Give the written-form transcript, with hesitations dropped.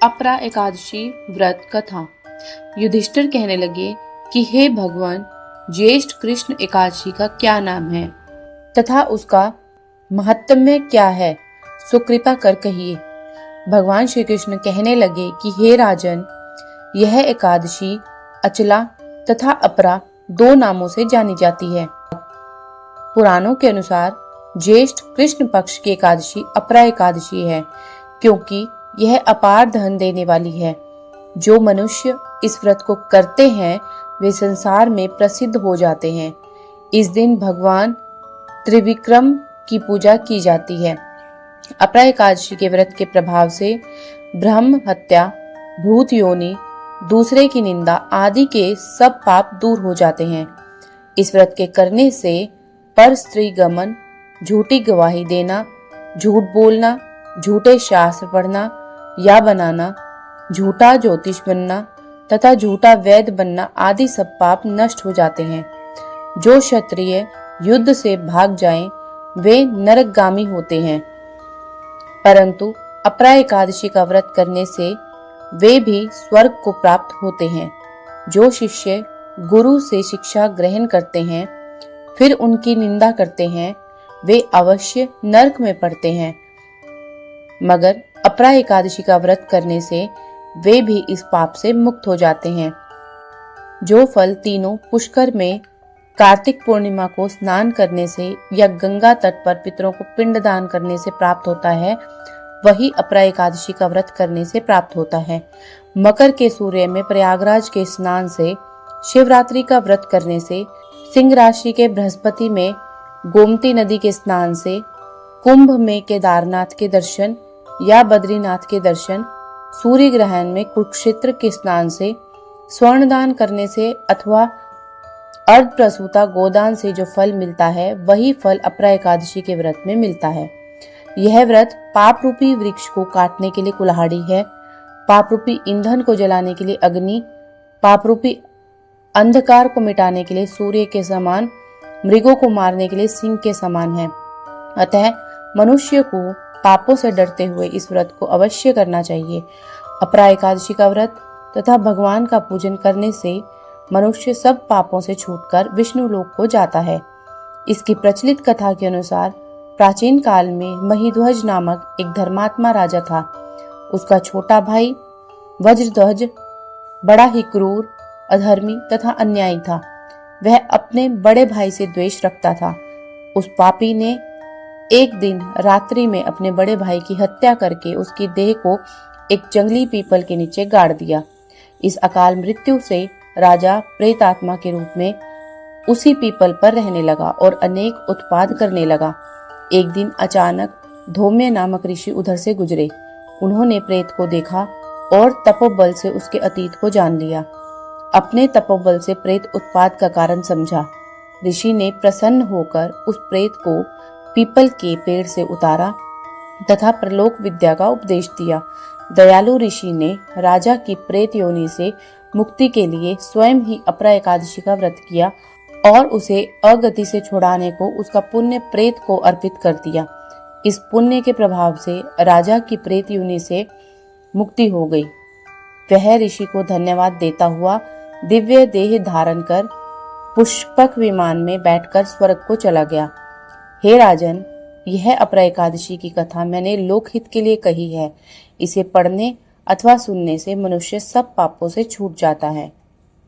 अपरा एकादशी व्रत कथा। युधिष्ठिर कहने लगे कि हे भगवान, ज्येष्ठ कृष्ण एकादशी का क्या नाम है तथा उसका महत्म्य क्या है, सो कृपा कर कहिए। भगवान श्री कृष्ण कहने लगे कि हे राजन, यह एकादशी अचला तथा अपरा दो नामों से जानी जाती है। पुराणों के अनुसार ज्येष्ठ कृष्ण पक्ष की एकादशी अपरा एकादशी है, क्योंकि यह अपार धन देने वाली है। जो मनुष्य इस व्रत को करते हैं वे संसार में प्रसिद्ध हो जाते हैं। इस दिन भगवान त्रिविक्रम की पूजा की जाती है। अपरा एकादशी के व्रत के प्रभाव से ब्रह्म हत्या, भूत योनि, दूसरे की निंदा आदि के सब पाप दूर हो जाते हैं। इस व्रत के करने से पर स्त्री गमन, झूठी गवाही देना, झूठ बोलना, झूठे शास्त्र पढ़ना या बनाना, झूठा ज्योतिष बनना तथा झूठा वैद्य बनना आदि सब पाप नष्ट हो जाते हैं। जो क्षत्रिय युद्ध से भाग जाएं, वे नरकगामी होते हैं, परंतु अपरा एकादशी का व्रत करने से वे भी स्वर्ग को प्राप्त होते हैं। जो शिष्य गुरु से शिक्षा ग्रहण करते हैं फिर उनकी निंदा करते हैं, वे अवश्य नरक में पड़ते हैं, मगर अपरा एकादशी का व्रत करने से वे भी इस पाप से मुक्त हो जाते हैं। जो फल तीनों पुष्कर में कार्तिक पूर्णिमा को स्नान करने से या गंगा तट पर पितरों को पिंडदान करने से प्राप्त होता है, वही अपरा एकादशी का व्रत करने से प्राप्त होता है। मकर के सूर्य में प्रयागराज के स्नान से, शिवरात्रि का व्रत करने से, सिंह राशि के बृहस्पति में गोमती नदी के स्नान से, कुंभ में केदारनाथ के दर्शन या बद्रीनाथ के दर्शन, सूर्य ग्रहण में कुरुक्षेत्र के स्नान से, स्वर्णदान करने से अथवा अर्ध प्रसूता गोदान से जो फल मिलता है, वही फल अपरा एकादशी के व्रत में मिलता है। यह व्रत पाप रूपी वृक्ष को काटने के लिए कुल्हाड़ी है, पाप रूपी ईंधन को जलाने के लिए अग्नि, पाप रूपी अंधकार को मिटाने के लिए सूर्य के समान, मृगों को मारने के लिए सिंह के समान है। अतः मनुष्य को पापों से डरते हुए इस व्रत को अवश्य करना चाहिए। अपरा एकादशी का व्रत तथा भगवान का पूजन करने से मनुष्य सब पापों से छूटकर विष्णु लोक को जाता है। इसकी प्रचलित कथा के अनुसार प्राचीन काल में महिध्वज नामक एक धर्मात्मा राजा था। उसका छोटा भाई वज्रध्वज बड़ा ही क्रूर, अधर्मी तथा अन्यायी था। वह अपने बड़े भाई से द्वेष रखता था। उस पापी ने एक दिन रात्रि में अपने बड़े भाई की हत्या करके उसकी देह को एक जंगली पीपल के नीचे गाड़ दिया। इस अकाल मृत्यु से राजा प्रेतात्मा के रूप में उसी पीपल पर रहने लगा और अनेक उत्पात करने लगा। एक दिन अचानक धौम्य नामक ऋषि उधर से गुजरे। उन्होंने प्रेत को देखा और तपोबल से उसके अतीत को जान लिया। अपने तपोबल से प्रेत उत्पात का कारण समझा। ऋषि ने प्रसन्न होकर उस प्रेत को पीपल के पेड़ से उतारा तथा प्रलोक विद्या का उपदेश दिया। दयालु ऋषि ने राजा की प्रेत योनि से मुक्ति के लिए स्वयं ही अपरा एकादशी का व्रत किया और उसे अगति से छुड़ाने को उसका पुण्य प्रेत को अर्पित कर दिया। इस पुण्य के प्रभाव से राजा की प्रेत योनि से मुक्ति हो गई। वह ऋषि को धन्यवाद देता हुआ दिव्य देह धारण कर पुष्पक विमान में बैठकर स्वर्ग को चला गया। हे राजन, यह अपरा एकादशी की कथा मैंने लोकहित के लिए कही है। इसे पढ़ने अथवा सुनने से मनुष्य सब पापों से छूट जाता है।